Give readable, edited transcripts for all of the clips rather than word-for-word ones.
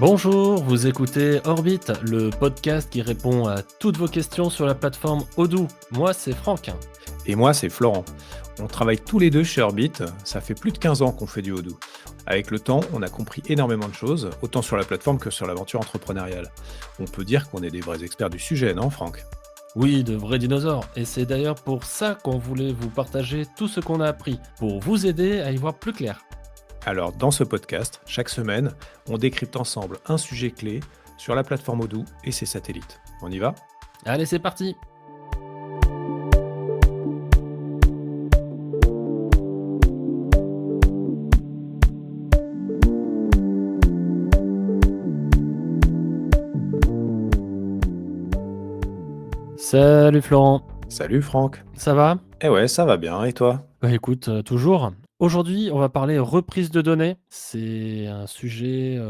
Bonjour, vous écoutez Orbit, le podcast qui répond à toutes vos questions sur la plateforme Odoo. Moi, c'est Franck. Et moi, c'est Florent. On travaille tous les deux chez Orbit, ça fait plus de 15 ans qu'on fait du Odoo. Avec le temps, on a compris énormément de choses, autant sur la plateforme que sur l'aventure entrepreneuriale. On peut dire qu'on est des vrais experts du sujet, non Franck? Oui, de vrais dinosaures. Et c'est d'ailleurs pour ça qu'on voulait vous partager tout ce qu'on a appris, pour vous aider à y voir plus clair. Alors, dans ce podcast, chaque semaine, on décrypte ensemble un sujet clé sur la plateforme Odoo et ses satellites. On y va? Allez, c'est parti. Salut Florent, Salut Franck. ça va? Eh ouais, ça va bien, et toi? Bah écoute, toujours. Aujourd'hui, on va parler reprise de données. C'est un sujet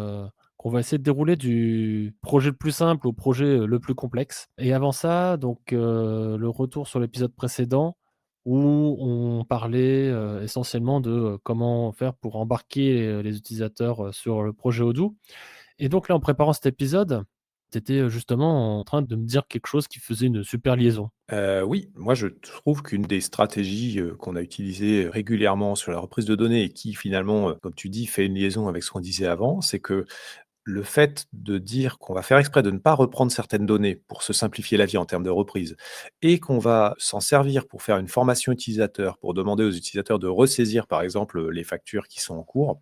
qu'on va essayer de dérouler du projet le plus simple au projet le plus complexe. Et avant ça, donc le retour sur l'épisode précédent où on parlait essentiellement de comment faire pour embarquer les utilisateurs sur le projet Odoo. Et donc là, en préparant cet épisode, tu étais justement en train de me dire quelque chose qui faisait une super liaison. Oui, moi je trouve qu'une des stratégies, qu'on a utilisées régulièrement sur la reprise de données et qui finalement, comme tu dis, fait une liaison avec ce qu'on disait avant, c'est que le fait de dire qu'on va faire exprès de ne pas reprendre certaines données pour se simplifier la vie en termes de reprise et qu'on va s'en servir pour faire une formation utilisateur, pour demander aux utilisateurs de ressaisir par exemple, les factures qui sont en cours,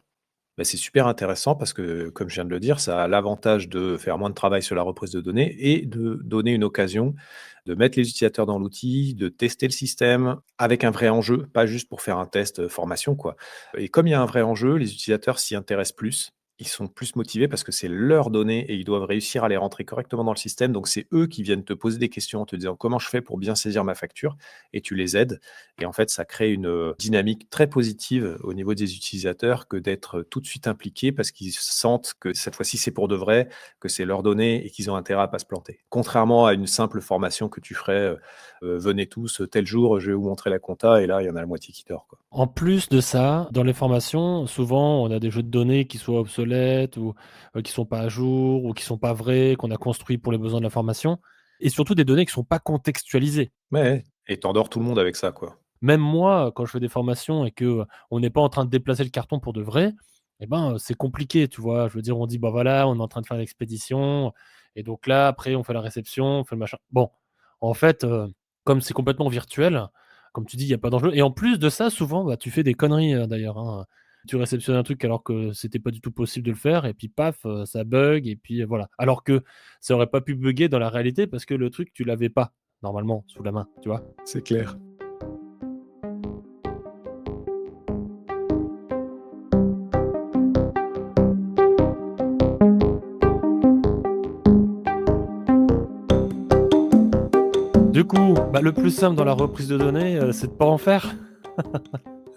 bah, c'est super intéressant parce que, comme je viens de le dire, ça a l'avantage de faire moins de travail sur la reprise de données et de donner une occasion de mettre les utilisateurs dans l'outil, de tester le système avec un vrai enjeu, pas juste pour faire un test, formation, quoi. Et comme il y a un vrai enjeu, les utilisateurs s'y intéressent plus. Ils sont plus motivés parce que c'est leurs données et ils doivent réussir à les rentrer correctement dans le système. Donc, c'est eux qui viennent te poser des questions en te disant: «Comment je fais pour bien saisir ma facture?» et tu les aides. Et en fait, ça crée une, dynamique très positive au niveau des utilisateurs que d'être tout de suite impliqués parce qu'ils sentent que cette fois-ci, c'est pour de vrai, que c'est leurs données et qu'ils ont intérêt à pas se planter. Contrairement à une simple formation que tu ferais, «Venez tous, tel jour, je vais vous montrer la compta» et là, il y en a la moitié qui dort, quoi. En plus de ça, dans les formations, souvent, on a des jeux de données qui soient obsolètes ou qui sont pas à jour ou qui sont pas vrais, qu'on a construits pour les besoins de la formation et surtout des données qui sont pas contextualisées. Ouais et tu tout le monde avec ça, quoi. Même moi, quand je fais des formations et que, on n'est pas en train de déplacer le carton pour de vrai, et ben, c'est compliqué, tu vois? Je veux dire, on dit: «Bah, voilà, on est en train de faire l'expédition» et donc là, après, on fait la réception, on fait le machin. Bon, en fait, comme c'est complètement virtuel, comme tu dis, il y a pas d'enjeu et en plus de ça, souvent, bah, tu fais des conneries, d'ailleurs, hein. Tu réceptionnes un truc alors que c'était pas du tout possible de le faire et puis paf, ça bug et puis, voilà. Alors que ça aurait pas pu bugger dans la réalité parce que le truc, tu l'avais pas, normalement, sous la main, tu vois? C'est clair. Du coup, bah, le plus simple dans la reprise de données, c'est de pas en faire.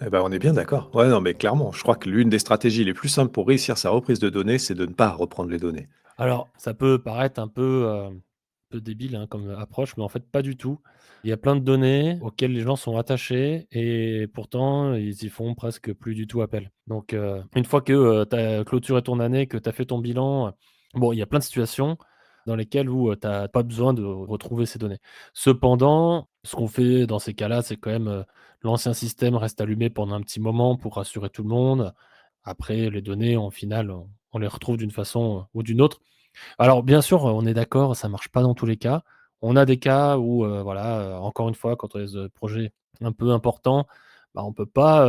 Eh ben, on est bien d'accord. Ouais, non, mais clairement, je crois que l'une des stratégies les plus simples pour réussir sa reprise de données, c'est de ne pas reprendre les données. Alors, ça peut paraître un peu débile, hein, comme approche, mais en fait pas du tout. Il y a plein de données auxquelles les gens sont attachés et pourtant ils y font presque plus du tout appel. Donc, une fois que, tu as clôturé ton année, que tu as fait ton bilan, bon, il y a plein de situations dans lesquelles où, tu as pas besoin de retrouver ces données. Cependant, ce qu'on fait dans ces cas-là, c'est quand même, l'ancien système reste allumé pendant un petit moment pour rassurer tout le monde. Après les données, en final, on les retrouve d'une façon, ou d'une autre. Alors bien sûr, on est d'accord, ça marche pas dans tous les cas. On a des cas où, voilà, encore une fois, quand on a des projets un peu importants, bah, on peut pas,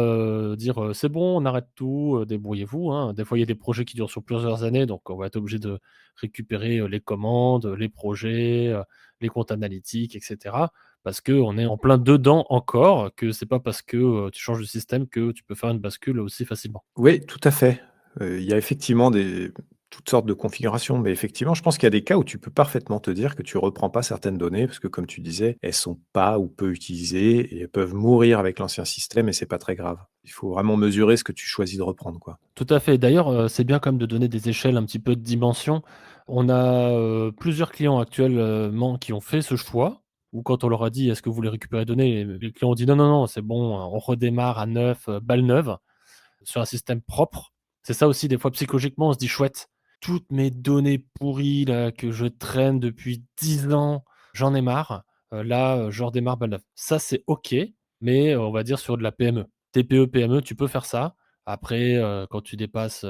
dire, «C'est bon, on arrête tout, débrouillez-vous», hein. Des fois, il y a des projets qui durent sur plusieurs années, donc on va être obligé de récupérer, les commandes, les projets, les comptes analytiques et cetera. Parce qu'on est en plein dedans encore, que c'est pas parce que, tu changes de système que tu peux faire une bascule aussi facilement. Oui, tout à fait. Il y a effectivement des toutes sortes de configurations, mais effectivement, je pense qu'il y a des cas où tu peux parfaitement te dire que tu reprends pas certaines données parce que comme tu disais, elles sont pas ou peu utilisées et elles peuvent mourir avec l'ancien système et c'est pas très grave. Il faut vraiment mesurer ce que tu choisis de reprendre, quoi. Tout à fait. D'ailleurs, c'est bien quand même de donner des échelles, un petit peu de dimension. On a, plusieurs clients actuellement qui ont fait ce choix, ou quand on leur a dit: «Est-ce que vous voulez récupérer les données?» les clients ont dit: «Non, non, non, c'est bon, on redémarre à neuf, balle neuve, sur un système propre». C'est ça aussi, des fois, psychologiquement, on se dit: «Chouette». toutes mes données pourries là que je traîne depuis 10 ans, j'en ai marre. Là, je redémarre balle neuve. Ça, c'est OK, mais on va dire sur de la PME. TPE-PME, tu peux faire ça. Après, quand tu dépasses,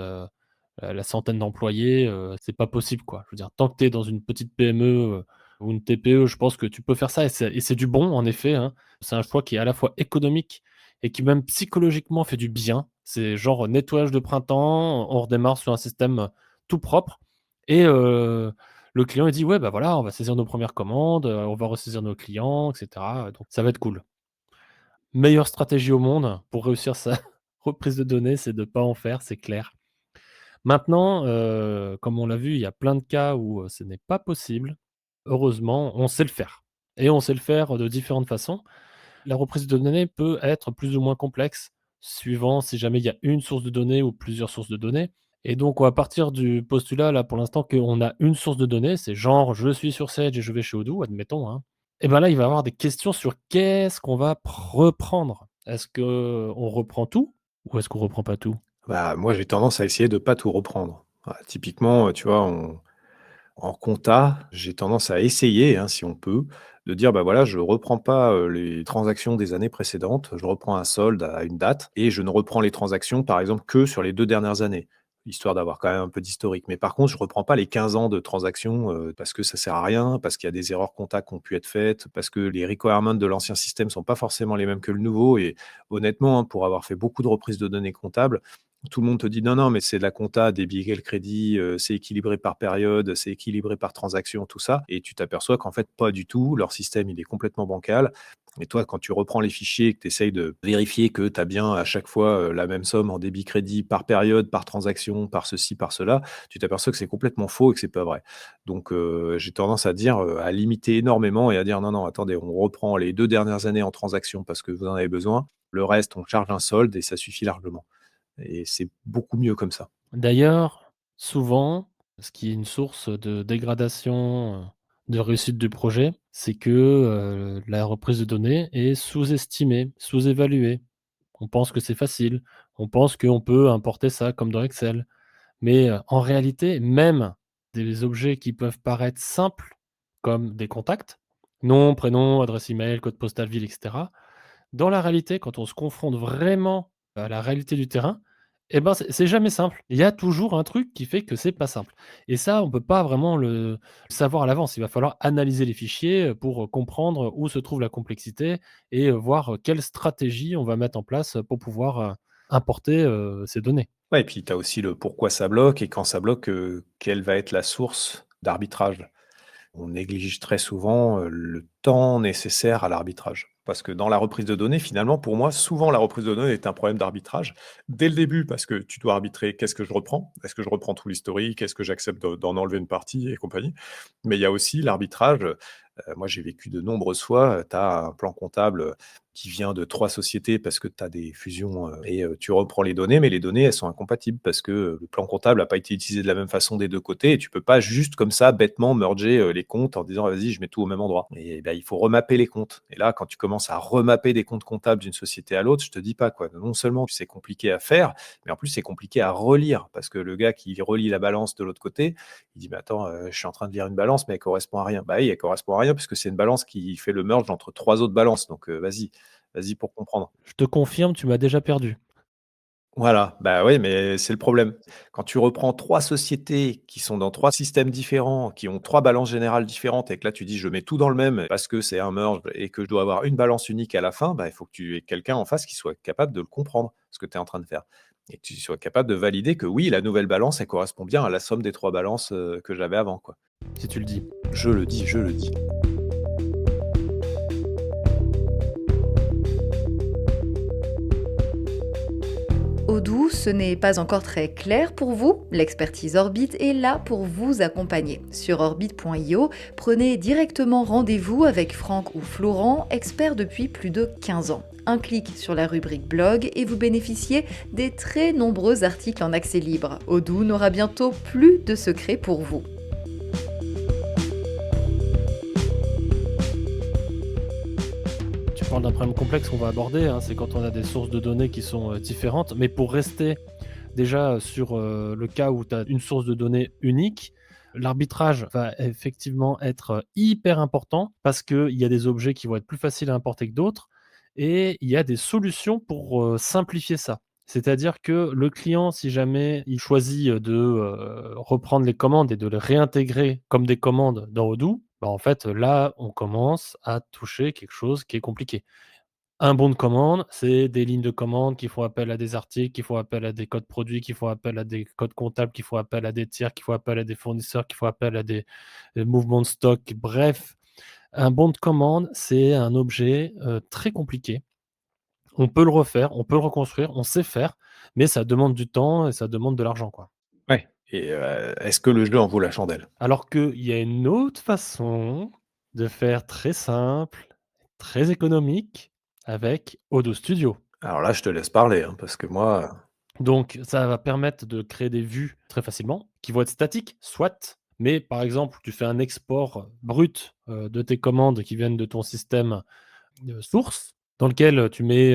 la centaine d'employés, c'est pas possible, quoi. Je veux dire, tant que tu es dans une petite PME, ou une TPE, je pense que tu peux faire ça et c'est du bon, en effet, hein. C'est un choix qui est à la fois économique et qui même psychologiquement fait du bien. C'est genre nettoyage de printemps, on redémarre sur un système, tout propre et le client il dit: «Ouais, bah, voilà, on va saisir nos premières commandes, on va ressaisir nos clients et cetera, donc ça va être cool». Meilleure stratégie au monde pour réussir sa reprise de données, c'est de pas en faire, c'est clair. Maintenant, comme on l'a vu, il y a plein de cas où, ce n'est pas possible. Heureusement, on sait le faire et on sait le faire de différentes façons. La reprise de données peut être plus ou moins complexe, suivant si jamais il y a une source de données ou plusieurs sources de données et donc on va partir du postulat là, pour l'instant, qu'on a une source de données, c'est genre je suis sur Sage et je vais chez Odoo, admettons, hein. Et ben là, il va y avoir des questions sur qu'est-ce qu'on va reprendre? Est-ce qu'on reprend tout ou est-ce qu'on reprend pas tout? Bah, moi, j'ai tendance à essayer de pas tout reprendre. Voilà, typiquement, tu vois, en compta, j'ai tendance à essayer, hein, si on peut, de dire: «Bah, voilà, je reprends pas, les transactions des années précédentes. Je reprends un solde à une date et je ne reprends les transactions, par exemple, que sur les 2 dernières années», histoire d'avoir quand même un peu d'historique. Mais par contre, je reprends pas les 15 ans de transactions, parce que ça sert à rien, parce qu'il y a des erreurs comptables qui ont pu être faites, parce que les requirements de l'ancien système sont pas forcément les mêmes que le nouveau et honnêtement, hein, pour avoir fait beaucoup de reprises de données comptables, tout le monde te dit: «Non, non, mais c'est de la compta, débit et le crédit, c'est équilibré par période, c'est équilibré par transaction», tout ça et tu t'aperçois qu'en fait, pas du tout. Leur système, il est complètement bancal et toi, quand tu reprends les fichiers et que tu essayes de vérifier que tu as bien à chaque fois, la même somme en débit crédit par période, par transaction, par ceci, par cela, tu t'aperçois que c'est complètement faux et que c'est pas vrai. Donc j'ai tendance à dire, à limiter énormément et à dire: «Non, non, attendez, on reprend les 2 dernières années en transaction parce que vous en avez besoin. Le reste, on charge un solde et ça suffit largement». Et c'est beaucoup mieux comme ça. D'ailleurs, souvent, ce qui est une source de dégradation, de réussite du projet, c'est que, la reprise de données est sous-estimée, sous-évaluée. On pense que c'est facile, on pense qu'on peut importer ça comme dans Excel. Mais, en réalité, même des objets qui peuvent paraître simples, comme des contacts, nom, prénom, adresse email, code postal, ville et cetera. Dans la réalité, quand on se confronte vraiment à la réalité du terrain, et ben, c'est jamais simple. Il y a toujours un truc qui fait que c'est pas simple et ça, on peut pas vraiment le savoir à l'avance. Il va falloir analyser les fichiers, pour, comprendre où se trouve la complexité et voir, quelle stratégie on va mettre en place, pour pouvoir, importer, ces données. Ouais et puis tu as aussi le pourquoi ça bloque et quand ça bloque, quelle va être la source d'arbitrage? On néglige très souvent, le temps nécessaire à l'arbitrage. Parce que dans la reprise de données, finalement, pour moi, souvent la reprise de données est un problème d'arbitrage. Dès le début, parce que tu dois arbitrer qu'est-ce que je reprends? Est-ce que je reprends tout l'historique? Est-ce que j'accepte d'en enlever une partie et compagnie? Mais il y a aussi l'arbitrage, moi j'ai vécu de nombreuses fois, tu as un plan comptable, qui vient de 3 sociétés parce que tu as des fusions, et tu reprends les données, mais les données, elles sont incompatibles parce que, le plan comptable n'a pas été utilisé de la même façon des 2 côtés et tu peux pas juste comme ça bêtement merger, les comptes en disant: «Vas-y, je mets tout au même endroit» et bah, il faut remapper les comptes et là, quand tu commences à remapper des comptes comptables d'une société à l'autre, je te dis pas quoi. Non seulement c'est compliqué à faire, mais en plus c'est compliqué à relire parce que le gars qui relie la balance de l'autre côté, il dit: «Mais attends, je suis en train de lire une balance, mais elle correspond à rien». Bah oui, elle correspond à rien puisque c'est une balance qui fait le merge entre 3 autres balances donc vas-y pour comprendre. Je te confirme, tu m'as déjà perdu. Voilà, bah, oui, mais c'est le problème. Quand tu reprends 3 sociétés qui sont dans 3 systèmes différents, qui ont 3 balances générales différentes et que là tu dis: «Je mets tout dans le même parce que c'est un merge et que je dois avoir une balance unique à la fin», bah, il faut que tu aies quelqu'un en face qui soit capable de le comprendre, ce que tu es en train de faire et que tu sois capable de valider que oui, la nouvelle balance, elle correspond bien à la somme des 3 balances, que j'avais avant, quoi. Si tu le dis. Je le dis, je le dis. Odoo, ce n'est pas encore très clair pour vous? L'expertise Orbit est là pour vous accompagner. Sur orbit.io, prenez directement rendez-vous avec Franck ou Florent, experts depuis plus de 15 ans. Un clic sur la rubrique blog et vous bénéficiez des très nombreux articles en accès libre. Odoo n'aura bientôt plus de secrets pour vous. Tu parles d'un problème complexe qu'on va aborder, hein, c'est quand on a des sources de données qui sont, différentes. Mais pour rester Déjà, sur, le cas où tu as une source de données unique, l'arbitrage va effectivement être, hyper important parce qu'il y a des objets qui vont être plus faciles à importer que d'autres et il y a des solutions pour, simplifier ça. C'est-à-dire que le client, si jamais il choisit, de, reprendre les commandes et de les réintégrer comme des commandes dans Odoo, bah, en fait, là, on commence à toucher quelque chose qui est compliqué. Un bon de commande, c'est des lignes de commande qui font appel à des articles, qui font appel à des codes produits, qui font appel à des codes comptables, qui font appel à des tiers, qui font appel à des fournisseurs, qui font appel à des, mouvements de stock. Bref, un bon de commande, c'est un objet, très compliqué. On peut le refaire, on peut le reconstruire, on sait faire, mais ça demande du temps et ça demande de l'argent, quoi. Ouais et est-ce que le jeu en vaut la chandelle? Alors qu'il y a une autre façon de faire très simple, très économique avec Odoo Studio. Alors là, je te laisse parler, hein, parce que moi, Donc ça va permettre de créer des vues très facilement, qui vont être statiques, soit, mais par exemple, tu fais un export brut, de tes commandes qui viennent de ton système, source, dans lequel, tu mets,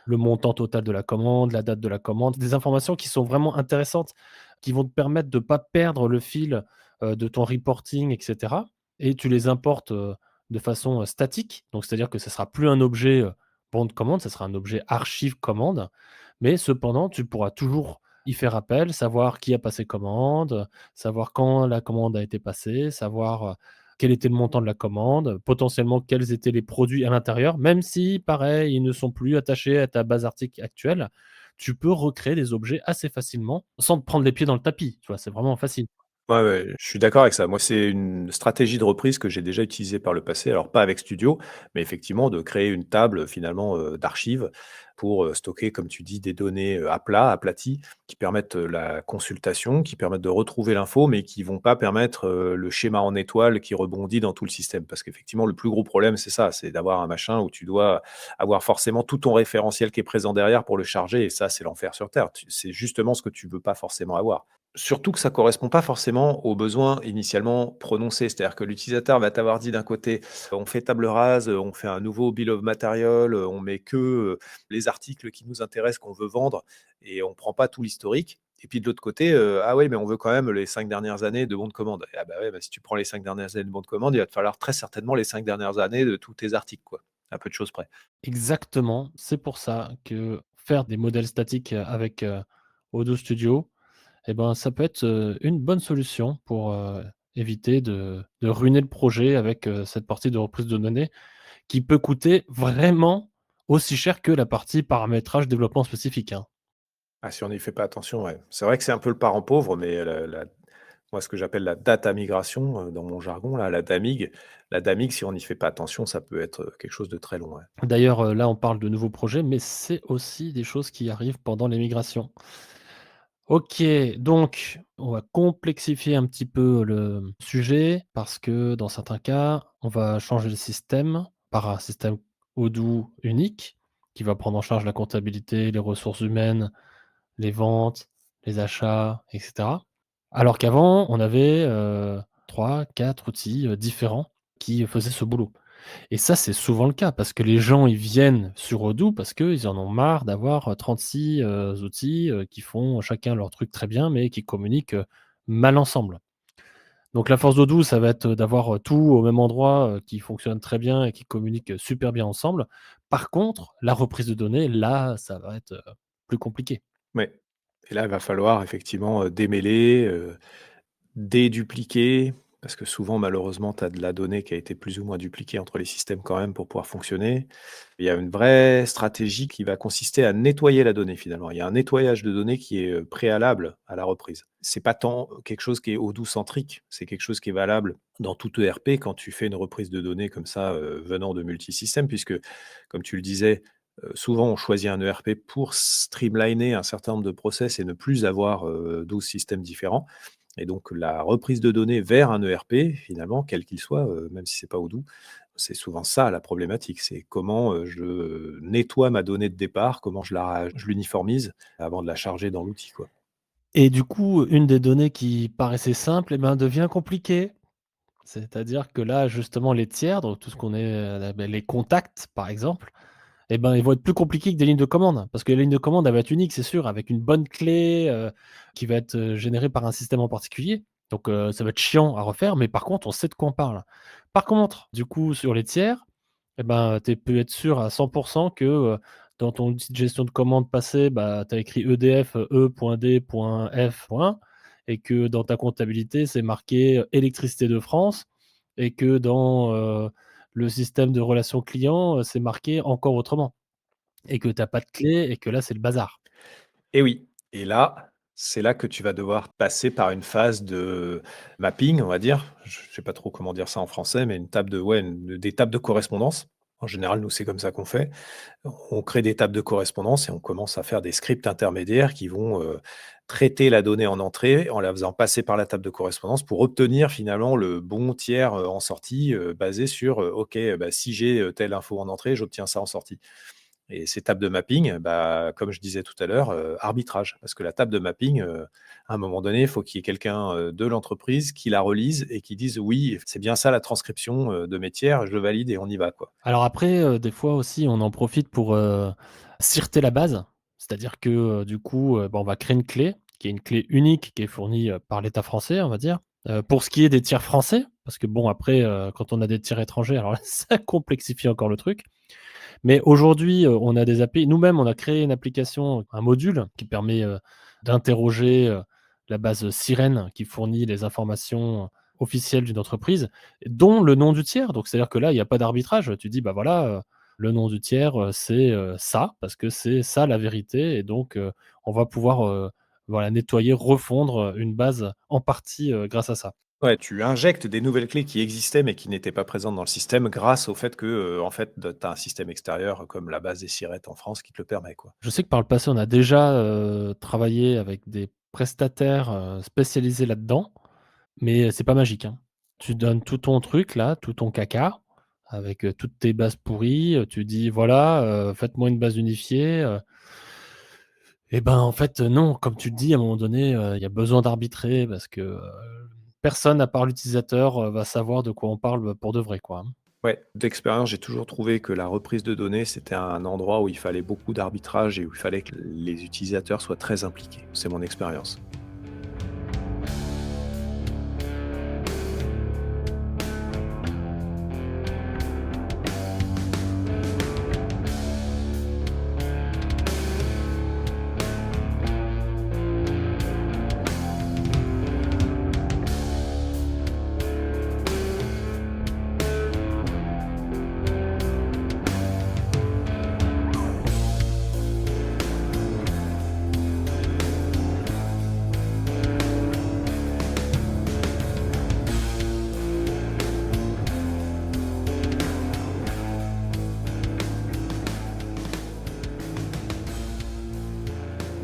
le montant total de la commande, la date de la commande, des informations qui sont vraiment intéressantes, qui vont te permettre de ne pas perdre le fil, de ton reporting et cetera et tu les importes, de façon, statique. Donc c'est-à-dire que ce sera plus un objet, bon de commande, ça sera un objet archive commande, mais cependant, tu pourras toujours y faire appel, savoir qui a passé commande, savoir quand la commande a été passée, savoir, quel était le montant de la commande, potentiellement quels étaient les produits à l'intérieur, même si pareil, ils ne sont plus attachés à ta base article actuelle, tu peux recréer des objets assez facilement sans te prendre les pieds dans le tapis, tu vois? C'est vraiment facile. ouais, ouais, je suis d'accord avec ça. Moi, c'est une stratégie de reprise que j'ai déjà utilisée par le passé. Alors, pas avec Studio, mais effectivement, de créer une table finalement d'archives pour stocker, comme tu dis, des données à plat, aplaties, qui permettent la consultation, qui permettent de retrouver l'info, mais qui vont pas permettre le schéma en étoile qui rebondit dans tout le système. Parce qu'effectivement, le plus gros problème, c'est ça, c'est d'avoir un machin où tu dois avoir forcément tout ton référentiel qui est présent derrière pour le charger. Et ça, c'est l'enfer sur Terre. C'est justement ce que tu veux pas forcément avoir. Surtout que ça correspond pas forcément aux besoins initialement prononcés. C'est-à-dire que l'utilisateur va t'avoir dit d'un côté: «On fait table rase, on fait un nouveau bill of material, on met que, les articles qui nous intéressent, qu'on veut vendre et on prend pas tout l'historique». Et puis de l'autre côté, «Ah oui, mais on veut quand même les 5 dernières années de bons de commande». Ah bah ouais, bah si tu prends les 5 dernières années de bons de commande, il va te falloir très certainement les 5 dernières années de tous tes articles, quoi, à peu de choses près. Exactement, c'est pour ça que faire des modèles statiques, avec, Odoo Studio et ben, ça peut être, une bonne solution pour, éviter de ruiner le projet avec, cette partie de reprise de données qui peut coûter vraiment aussi cher que la partie paramétrage développement spécifique, hein. Ah si on n'y fait pas attention, ouais. C'est vrai que c'est un peu le parent pauvre, mais la moi, ce que j'appelle la data migration, dans mon jargon là, la DAMIG, si on n'y fait pas attention, ça peut être, quelque chose de très long, ouais. D'ailleurs, là, on parle de nouveaux projets, mais c'est aussi des choses qui arrivent pendant les migrations. OK, donc on va complexifier un petit peu le sujet parce que dans certains cas, on va changer le système par un système Odoo unique qui va prendre en charge la comptabilité, les ressources humaines, les ventes, les achats et cetera. Alors qu'avant, on avait, 3-4 outils, différents qui faisaient ce boulot. Et ça, c'est souvent le cas parce que les gens, ils viennent sur Odoo parce qu'ils en ont marre d'avoir, 36, outils, qui font chacun leur truc très bien, mais qui communiquent, mal ensemble. Donc la force d'Odoo, ça va être d'avoir, tout au même endroit, qui fonctionne très bien et qui communique, super bien ensemble. Par contre, la reprise de données, là, ça va être, plus compliqué. Ouais et là, il va falloir effectivement, démêler, dédupliquer, parce que souvent, malheureusement, tu as de la donnée qui a été plus ou moins dupliquée entre les systèmes quand même pour pouvoir fonctionner. Il y a une vraie stratégie qui va consister à nettoyer la donnée finalement. Il y a un nettoyage de données qui est, préalable à la reprise. C'est pas tant quelque chose qui est Odoo-centrique, c'est quelque chose qui est valable dans tout ERP quand tu fais une reprise de données comme ça, venant de multisystèmes puisque, comme tu le disais, souvent on choisit un ERP pour streamliner un certain nombre de process et ne plus avoir, 12 systèmes différents. Et donc la reprise de données vers un ERP finalement, quel qu'il soit, même si c'est pas Odoo, c'est souvent ça la problématique. C'est comment, je nettoie ma donnée de départ, comment je l'uniformise avant de la charger dans l'outil, quoi. Et du coup, une des données qui paraissait simple et ben, devient compliquée. C'est-à-dire que là, justement, les tiers, donc tout ce qu'on est, bah, les contacts, par exemple, et ben, ils vont être plus compliqués que des lignes de commande. Parce que les lignes de commande, elles vont être uniques, c'est sûr, avec une bonne clé, qui va être, générée par un système en particulier. Donc, ça va être chiant à refaire, mais par contre, on sait de quoi on parle. Par contre, du coup, sur les tiers, et ben, tu peux être sûr à 100 que, dans ton outil de gestion de commande passé, bah, tu as écrit EDF, E.D.F. Et que dans ta comptabilité, c'est marqué, Électricité de France et que dans, le système de relations clients, c'est marqué encore autrement et que tu as pas de clé et que là, c'est le bazar. Et oui, et là, c'est là que tu vas devoir passer par une phase de mapping, on va dire. Je sais pas trop comment dire ça en français, mais une table de ouais, des tables de correspondance. En général, nous, c'est comme ça qu'on fait. On crée des tables de correspondance et on commence à faire des scripts intermédiaires qui vont, traiter la donnée en entrée en la faisant passer par la table de correspondance pour obtenir finalement le bon tiers, en sortie, basé sur, OK, bah, si j'ai, telle info en entrée, j'obtiens ça en sortie. Et ces tables de mapping, bah, comme je disais tout à l'heure, arbitrage. Parce que la table de mapping, à un moment donné, il faut qu'il y ait quelqu'un, de l'entreprise qui la relise et qui dise: «Oui, c'est bien ça la transcription, de mes tiers, je valide et on y va, quoi». Alors après, des fois aussi, on en profite pour, sireter la base. C'est-à-dire que, du coup, bah, on va créer une clé, qui est une clé unique, qui est fournie, par l'État français, on va dire. Pour ce qui est des tiers français, parce que bon après, quand on a des tiers étrangers, alors là, ça complexifie encore le truc. Mais aujourd'hui, on a des API nous-mêmes, on a créé une application, un module qui permet, d'interroger, la base Sirène qui fournit les informations officielles d'une entreprise, dont le nom du tiers. Donc c'est-à-dire que là, il y a pas d'arbitrage. Tu dis: «Bah, voilà, le nom du tiers, c'est, ça, parce que c'est ça la vérité et donc on va pouvoir, voilà, nettoyer, refondre, une base en partie, grâce à ça». Ouais, tu injectes des nouvelles clés qui existaient, mais qui n'étaient pas présentes dans le système grâce au fait que, en fait, tu as un système extérieur comme la base des sirettes en France qui te le permet, quoi. Je sais que par le passé, on a déjà, travaillé avec des prestataires, spécialisés là-dedans, mais c'est pas magique, hein. Tu donnes tout ton truc là, tout ton caca avec, toutes tes bases pourries, tu dis: «Voilà, faites-moi une base unifiée», et ben, en fait, non, comme tu le dis, à un moment donné, il y a besoin d'arbitrer parce que, personne à part l'utilisateur, va savoir de quoi on parle, pour de vrai, quoi, hein. Ouais, d'expérience, j'ai toujours trouvé que la reprise de données, c'était un endroit où il fallait beaucoup d'arbitrage et où il fallait que les utilisateurs soient très impliqués. C'est mon expérience.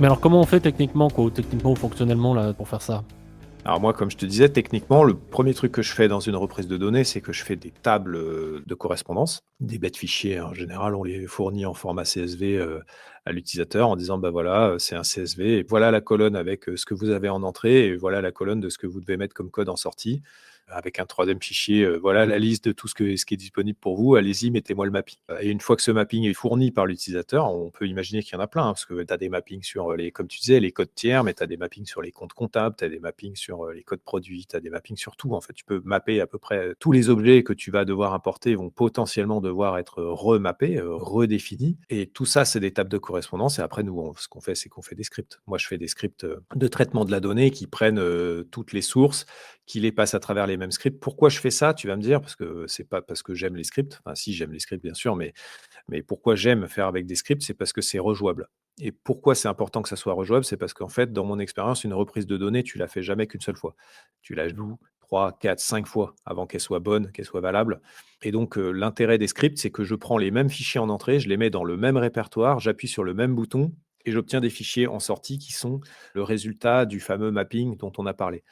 Mais alors comment on fait techniquement, quoi, ou techniquement ou fonctionnellement là, pour faire ça? Alors moi, comme je te disais, techniquement, le premier truc que je fais dans une reprise de données, c'est que je fais des tables, de correspondance. Des bêtes fichiers, en général, on les fournit en format CSV, à l'utilisateur en disant: «Bah, voilà, c'est un CSV et voilà la colonne avec, ce que vous avez en entrée et voilà la colonne de ce que vous devez mettre comme code en sortie. Avec un troisième fichier, voilà la liste de tout ce qui est disponible pour vous. Allez-y, mettez-moi le mapping». Et une fois que ce mapping est fourni par l'utilisateur, on peut imaginer qu'il y en a plein, hein, parce que tu as des mappings sur, les comme tu disais, les codes tiers, mais tu as des mappings sur les comptes comptables, tu as des mappings sur, les codes produits, tu as des mappings sur tout. En fait, tu peux mapper à peu près tous les objets que tu vas devoir importer vont potentiellement devoir être remappés, redéfinis et tout ça, c'est des tables de correspondance et après nous, ce qu'on fait, c'est qu'on fait des scripts. Moi, je fais des scripts, de traitement de la donnée qui prennent, toutes les sources, qui les passent à travers les mêmes scripts. Pourquoi je fais ça? Tu vas me dire, parce que c'est pas parce que j'aime les scripts, enfin si, j'aime les scripts bien sûr, mais pourquoi j'aime faire avec des scripts? C'est parce que c'est rejouable. Et pourquoi c'est important que ça soit rejouable? C'est parce qu'en fait, dans mon expérience, une reprise de données, tu la fais jamais qu'une seule fois. Tu la joues 3, 4, 5 fois avant qu'elle soit bonne, qu'elle soit valable. Et donc, l'intérêt des scripts, c'est que je prends les mêmes fichiers en entrée, je les mets dans le même répertoire, j'appuie sur le même bouton et j'obtiens des fichiers en sortie qui sont le résultat du fameux mapping dont on a parlé.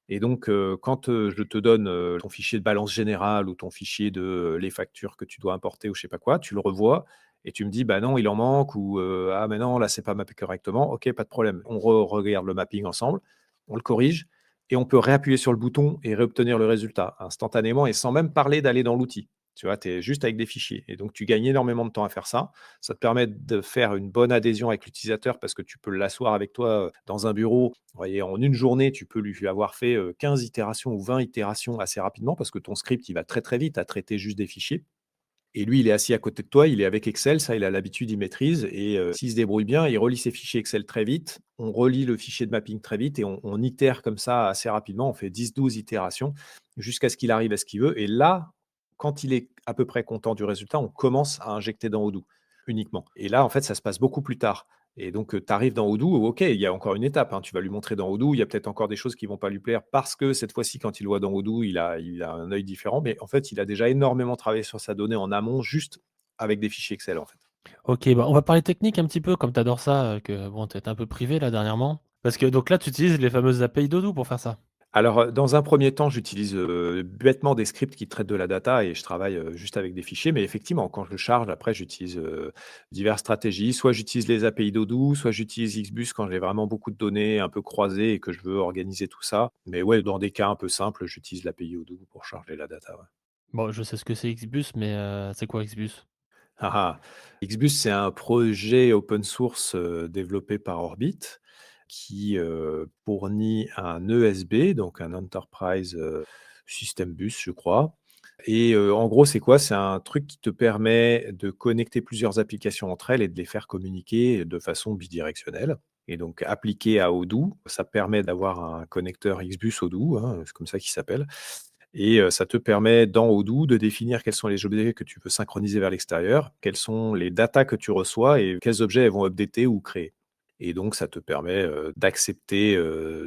Et donc, quand, je te donne, ton fichier de balance générale ou ton fichier de, les factures que tu dois importer ou je sais pas quoi, tu le revois et tu me dis: «Bah non, il en manque» ou, «Ah mais non, là, c'est pas mappé correctement». OK, pas de problème. On regarde le mapping ensemble, on le corrige et on peut réappuyer sur le bouton et réobtenir le résultat instantanément et sans même parler d'aller dans l'outil. Tu vois, tu es juste avec des fichiers et donc tu gagnes énormément de temps à faire ça. Ça te permet de faire une bonne adhésion avec l'utilisateur parce que tu peux l'asseoir avec toi, dans un bureau. Vous voyez, en une journée, tu peux lui avoir fait, 15 itérations ou 20 itérations assez rapidement parce que ton script, il va très, très vite à traiter juste des fichiers. Et lui, il est assis à côté de toi, il est avec Excel, ça, il a l'habitude, il maîtrise et s'il se débrouille bien, il relie ses fichiers Excel très vite, on relie le fichier de mapping très vite et on itère comme ça assez rapidement. On fait 10-12 itérations jusqu'à ce qu'il arrive à ce qu'il veut et là, quand il est à peu près content du résultat, on commence à injecter dans Odoo uniquement et là, en fait, ça se passe beaucoup plus tard et donc tu arrives dans Odoo, OK, il y a encore une étape, hein, tu vas lui montrer dans Odoo, il y a peut-être encore des choses qui vont pas lui plaire parce que cette fois-ci, quand il le voit dans Odoo, il a un œil différent, mais en fait, il a déjà énormément travaillé sur sa donnée en amont, juste avec des fichiers Excel, en fait. OK, bah, on va parler technique un petit peu comme tu adores ça, que bon, tu étais un peu privé là dernièrement. Parce que donc là, tu utilises les fameuses API d'Odoo pour faire ça? Alors, dans un premier temps, j'utilise, bêtement des scripts qui traitent de la data et je travaille, juste avec des fichiers. Mais effectivement, quand je le charge, après, j'utilise, diverses stratégies. Soit j'utilise les API d'Odoo, soit j'utilise XBus quand j'ai vraiment beaucoup de données un peu croisées et que je veux organiser tout ça. Mais ouais, dans des cas un peu simples, j'utilise l'API Odoo pour charger la data, ouais. Bon, je sais ce que c'est XBus, mais c'est quoi XBus? Ah ah! XBus, c'est un projet open source, développé par Orbit qui, fournit un ESB, donc un Enterprise, System Bus, je crois et en gros, c'est quoi? C'est un truc qui te permet de connecter plusieurs applications entre elles et de les faire communiquer de façon bidirectionnelle et donc appliqué à Odoo, ça permet d'avoir un connecteur XBus Odoo, hein, c'est comme ça qu'il s'appelle et ça te permet dans Odoo de définir quels sont les objets que tu veux synchroniser vers l'extérieur, quels sont les datas que tu reçois et quels objets elles vont updater ou créer. Et donc ça te permet, d'accepter,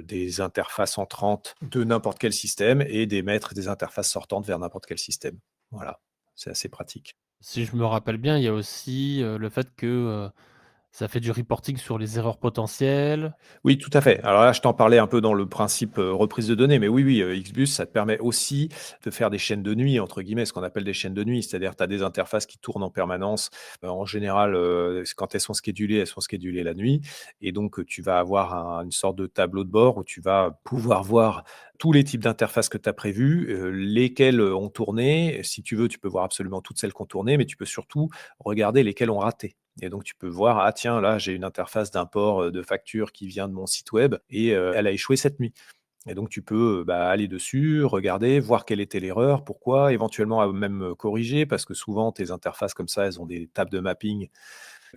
des interfaces entrantes de n'importe quel système et d'émettre des interfaces sortantes vers n'importe quel système. Voilà, c'est assez pratique. Si je me rappelle bien, il y a aussi, le fait que, ça fait du reporting sur les erreurs potentielles. Oui, tout à fait. Alors là, je t'en parlais un peu dans le principe, reprise de données, mais oui, oui, XBus, ça te permet aussi de faire des «chaînes de nuit» entre guillemets, ce qu'on appelle des chaînes de nuit. C'est-à-dire, tu as des interfaces qui tournent en permanence. En général, quand elles sont schedulées la nuit et donc, tu vas avoir une sorte de tableau de bord où tu vas pouvoir voir tous les types d'interfaces que tu as prévus, lesquelles, ont tourné. Si tu veux, tu peux voir absolument toutes celles qui ont tourné, mais tu peux surtout regarder lesquelles ont raté. Et donc tu peux voir: «Ah tiens, là, j'ai une interface d'import, de facture qui vient de mon site web et elle a échoué cette nuit». Et donc tu peux, aller dessus, regarder, voir quelle était l'erreur, pourquoi, éventuellement, même, corriger parce que souvent tes interfaces comme ça, elles ont des tables de mapping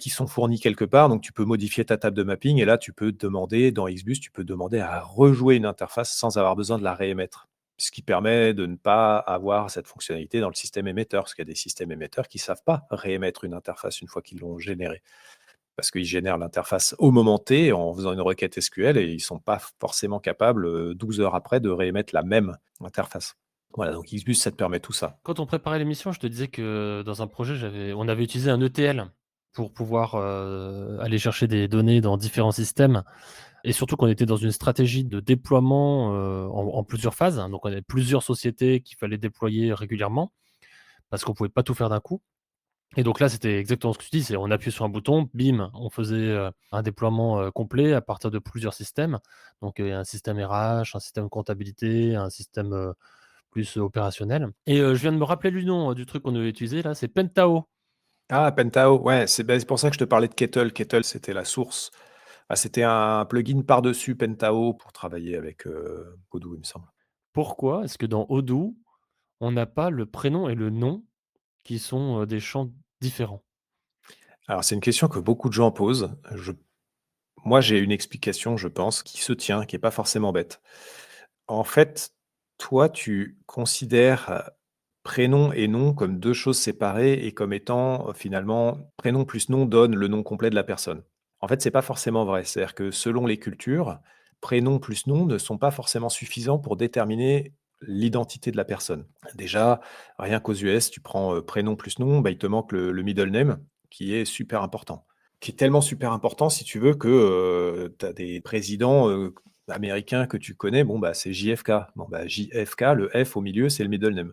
qui sont fournies quelque part. Donc tu peux modifier ta table de mapping et là, tu peux demander dans XBus, tu peux demander à rejouer une interface sans avoir besoin de la réémettre. Ce qui permet de ne pas avoir cette fonctionnalité dans le système émetteur, parce qu'il y a des systèmes émetteurs qui ne savent pas réémettre une interface une fois qu'ils l'ont générée. Parce qu'ils génèrent l'interface au moment T en faisant une requête SQL et ils ne sont pas forcément capables, 12 heures après, de réémettre la même interface. Voilà, donc XBus, ça te permet tout ça. Quand on préparait l'émission, je te disais que dans un projet, on avait utilisé un ETL pour pouvoir, aller chercher des données dans différents systèmes et surtout qu'on était dans une stratégie de déploiement, en plusieurs phases. Donc on avait plusieurs sociétés qu'il fallait déployer régulièrement parce qu'on pouvait pas tout faire d'un coup. Et donc là, c'était exactement ce que tu dis, c'est on appuyait sur un bouton, bim, on faisait, un déploiement, complet à partir de plusieurs systèmes. Donc, un système RH, un système comptabilité, un système, plus opérationnel et je viens de me rappeler du nom, du truc qu'on avait utilisé là, c'est Pentao. Ah, Pentao, ouais, c'est pour ça que je te parlais de Kettle. Kettle, c'était la source. Ah, c'était un plugin par-dessus Pentao pour travailler avec, Odoo, il me semble. Pourquoi est-ce que dans Odoo, on n'a pas le prénom et le nom qui sont, des champs différents? Alors c'est une question que beaucoup de gens posent. Moi, j'ai une explication, je pense, qui se tient, qui est pas forcément bête. En fait, toi, tu considères, prénom et nom comme 2 choses séparées et comme étant, finalement, prénom plus nom donne le nom complet de la personne. En fait, c'est pas forcément vrai. C'est-à-dire que selon les cultures, prénom plus nom ne sont pas forcément suffisants pour déterminer l'identité de la personne. Déjà, rien qu'aux US, tu prends, prénom plus nom, bah, il te manque le middle name qui est super important. Qui est tellement super important, si tu veux, que, tu as des présidents, américains que tu connais, bon, bah, c'est JFK. Bon, bah, JFK, le F au milieu, c'est le middle name.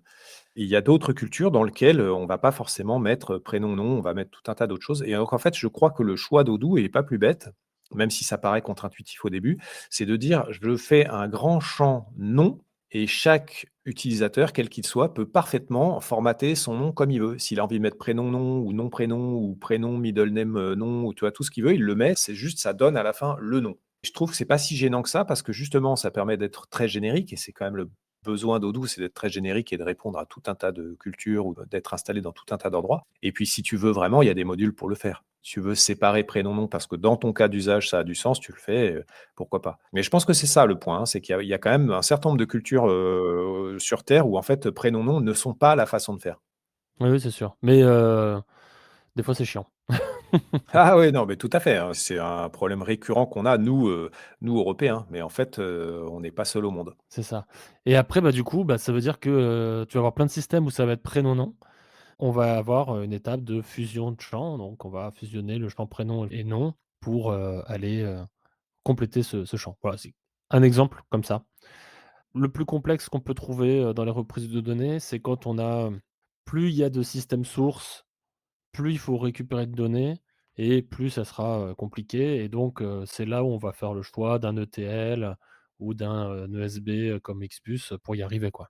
Et il y a d'autres cultures dans lesquelles, on va pas forcément mettre, prénom, nom, on va mettre tout un tas d'autres choses et donc en fait, je crois que le choix d'Odoo est pas plus bête, même si ça paraît contre-intuitif au début, c'est de dire: «Je fais un grand champ nom et chaque utilisateur, quel qu'il soit, peut parfaitement formater son nom comme il veut. S'il a envie de mettre prénom, nom ou nom, prénom ou prénom, middle name, nom ou tu vois, tout ce qu'il veut, il le met. C'est juste, ça donne à la fin le nom. Je trouve que c'est pas si gênant que ça parce que justement, ça permet d'être très générique et c'est quand même le besoin d'Odoo, c'est d'être très générique et de répondre à tout un tas de cultures ou d'être installé dans tout un tas d'endroits. Et puis, si tu veux vraiment, il y a des modules pour le faire. Si tu veux séparer prénom, nom, parce que dans ton cas d'usage, ça a du sens, tu le fais, pourquoi pas. Mais je pense que c'est ça le point, hein, c'est qu'il y a quand même un certain nombre de cultures sur Terre où en fait, prénom, nom ne sont pas la façon de faire. Oui, oui, c'est sûr. Mais des fois, c'est chiant. Ah oui, non, mais tout à fait, hein. C'est un problème récurrent qu'on a nous, nous Européens, mais en fait, on n'est pas seul au monde. C'est ça. Et après, bah, du coup, bah, ça veut dire que, tu vas avoir plein de systèmes où ça va être prénom-nom. On va avoir, une étape de fusion de champs, donc on va fusionner le champ prénom et nom pour, aller, compléter ce champ. Voilà, c'est un exemple comme ça. Le plus complexe qu'on peut trouver, dans les reprises de données, c'est quand on a, plus il y a de systèmes sources, plus il faut récupérer de données et plus ça sera, compliqué et donc c'est là où on va faire le choix d'un ETL ou d'un, ESB, comme Xbus, pour y arriver, quoi.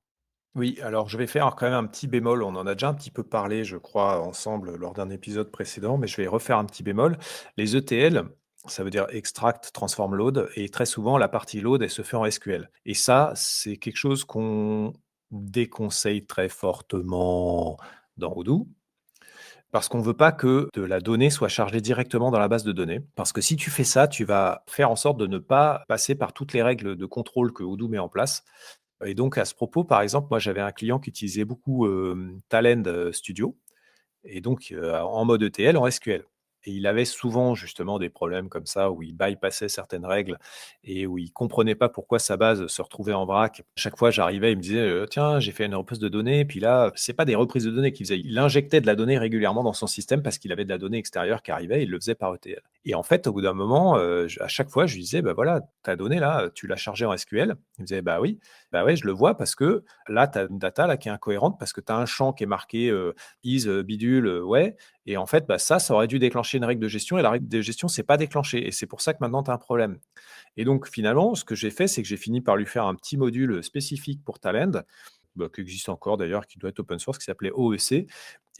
Oui, alors je vais faire quand même un petit bémol. On en a déjà un petit peu parlé, je crois, ensemble lors d'un épisode précédent, mais je vais refaire un petit bémol. Les ETL, ça veut dire extract, transform, load, et très souvent la partie load, elle se fait en SQL. Et ça, c'est quelque chose qu'on déconseille très fortement dans Odoo, parce qu'on ne veut pas que de la donnée soit chargée directement dans la base de données. Parce que si tu fais ça, tu vas faire en sorte de ne pas passer par toutes les règles de contrôle que Odoo met en place. Et donc à ce propos, par exemple, moi j'avais un client qui utilisait beaucoup, Talend, Studio et donc en mode ETL, en SQL. Et il avait souvent justement des problèmes comme ça où il bypassait certaines règles et où il comprenait pas pourquoi sa base se retrouvait en vrac. Chaque fois, j'arrivais, il me disait, «Tiens, j'ai fait une reprise de données», puis là, c'est pas des reprises de données qu'il faisait, il injectait de la donnée régulièrement dans son système parce qu'il avait de la donnée extérieure qui arrivait, il le faisait par ETL. Et en fait, au bout d'un moment, à chaque fois, je lui disais: «Bah, voilà, ta donnée là, tu l'as chargée en SQL?» Il me disait: «Bah oui». «Bah ouais, je le vois parce que là, tu as une data là qui est incohérente parce que tu as un champ qui est marqué, is, bidule, ouais, et en fait, bah, ça aurait dû déclencher une règle de gestion et la règle de gestion s'est pas déclenchée et c'est pour ça que maintenant tu as un problème». Et donc finalement, ce que j'ai fait, c'est que j'ai fini par lui faire un petit module spécifique pour Talend, bah, qui existe encore d'ailleurs, qui doit être open source, qui s'appelait OEC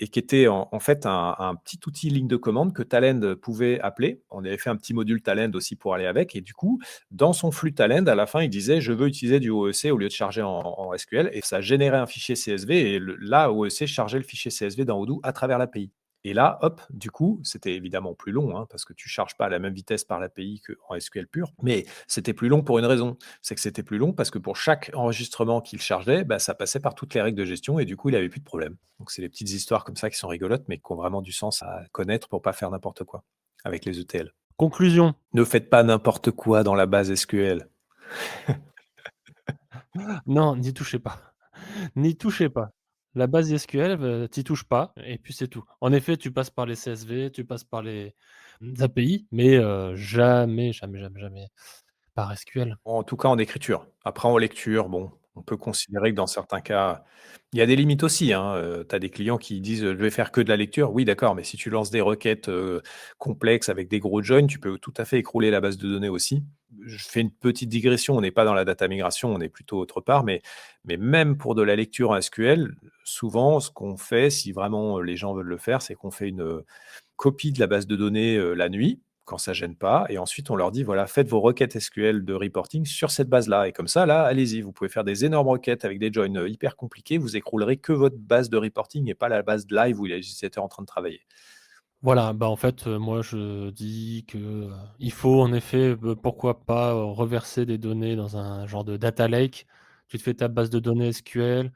et qui était en fait un petit outil ligne de commande que Talend pouvait appeler. On avait fait un petit module Talend aussi pour aller avec et du coup, dans son flux Talend, à la fin, il disait: «Je veux utiliser du OEC au lieu de charger en SQL» et ça générait un fichier CSV et là, OEC chargeait le fichier CSV dans Odoo à travers l'API. Et là, hop, du coup, c'était évidemment plus long, hein, parce que tu charges pas à la même vitesse par l'API qu'en SQL pur, mais c'était plus long pour une raison. C'est que c'était plus long parce que pour chaque enregistrement qu'il chargeait, bah, ça passait par toutes les règles de gestion et du coup, il avait plus de problème. Donc, c'est des petites histoires comme ça qui sont rigolotes, mais qui ont vraiment du sens à connaître pour pas faire n'importe quoi avec les ETL. Conclusion: Ne faites pas n'importe quoi dans la base SQL. non, n'y touchez pas. N'y touchez pas. La base SQL, tu touches pas et puis c'est tout. En effet, tu passes par les CSV, tu passes par les, API, mais jamais, jamais, jamais, jamais par SQL. En tout cas, en écriture. Après, en lecture, bon, on peut considérer que dans certains cas, il y a des limites aussi, hein, tu as des clients qui disent: «Je vais faire que de la lecture». Oui, d'accord, mais si tu lances des requêtes, complexes avec des gros joins, tu peux tout à fait écrouler la base de données aussi. Je fais une petite digression, on n'est pas dans la data migration, on est plutôt autre part, mais même pour de la lecture en SQL, souvent, ce qu'on fait, si vraiment, les gens veulent le faire, c'est qu'on fait une, copie de la base de données, la nuit, quand ça gêne pas et ensuite on leur dit: «Voilà, faites vos requêtes SQL de reporting sur cette base-là» et comme ça, là, allez-y, vous pouvez faire des énormes requêtes avec des joins, hyper compliqués. Vous écroulerez que votre base de reporting et pas la base live où il y a l'utilisateur en train de travailler. Voilà, bah, en fait, moi je dis que, il faut en effet, pourquoi pas, reverser des données dans un genre de data lake. Tu te fais ta base de données SQL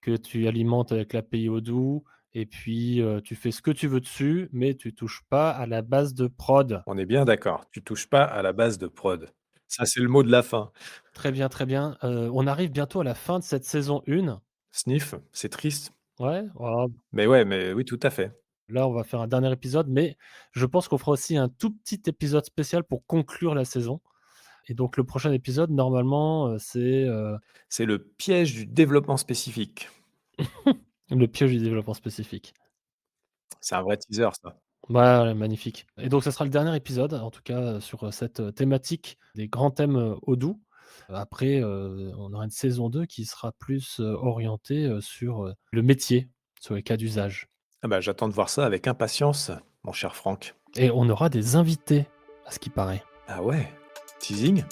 que tu alimentes avec l'API Odoo et puis, tu fais ce que tu veux dessus, mais tu touches pas à la base de prod. On est bien d'accord, tu touches pas à la base de prod. Ça, c'est le mot de la fin. Très bien, très bien. On arrive bientôt à la fin de cette saison 1. Sniff, c'est triste, Ouais, voilà, mais ouais, mais oui, tout à fait. là on va faire un dernier épisode, mais je pense qu'on fera aussi un tout petit épisode spécial pour conclure la saison. Et donc le prochain épisode normalement, c'est, C'est le piège du développement spécifique. le piège du développement spécifique. C'est un vrai teaser ça. Bah, ouais, magnifique et donc ça sera le dernier épisode, en tout cas, sur, cette, thématique des grands thèmes, Odoo. Après, on aura une saison 2 qui sera plus, orientée, sur, le métier, sur les cas d'usage Ah bah, j'attends de voir ça avec impatience, mon cher Franck. et on aura des invités, à ce qui paraît. Ah ouais? Teasing?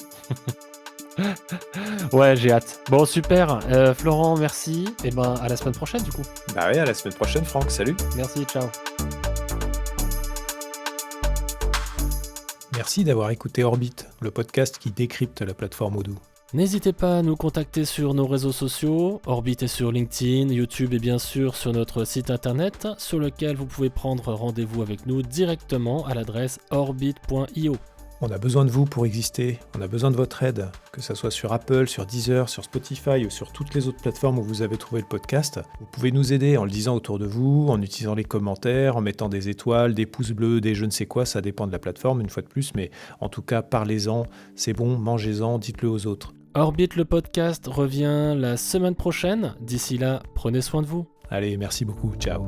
Ouais, j'ai hâte. Bon super, Florent merci et ben, à la semaine prochaine du coup. Bah ouais, à la semaine prochaine, Franck. Salut. Merci, ciao. Merci d'avoir écouté Orbit, le podcast qui décrypte la plateforme Odoo. N'hésitez pas à nous contacter sur nos réseaux sociaux. Orbit est sur LinkedIn, YouTube et bien sûr sur notre site internet sur lequel vous pouvez prendre rendez-vous avec nous directement à l'adresse orbit.io. On a besoin de vous pour exister, on a besoin de votre aide, que ce soit sur Apple, sur Deezer, sur Spotify ou sur toutes les autres plateformes où vous avez trouvé le podcast. Vous pouvez nous aider en le disant autour de vous, en utilisant les commentaires, en mettant des étoiles, des pouces bleus, des je ne sais quoi, ça dépend de la plateforme une fois de plus, mais en tout cas parlez-en, c'est bon, mangez-en, dites-le aux autres. Orbit le podcast revient la semaine prochaine. D'ici là, prenez soin de vous. Allez, merci beaucoup, ciao.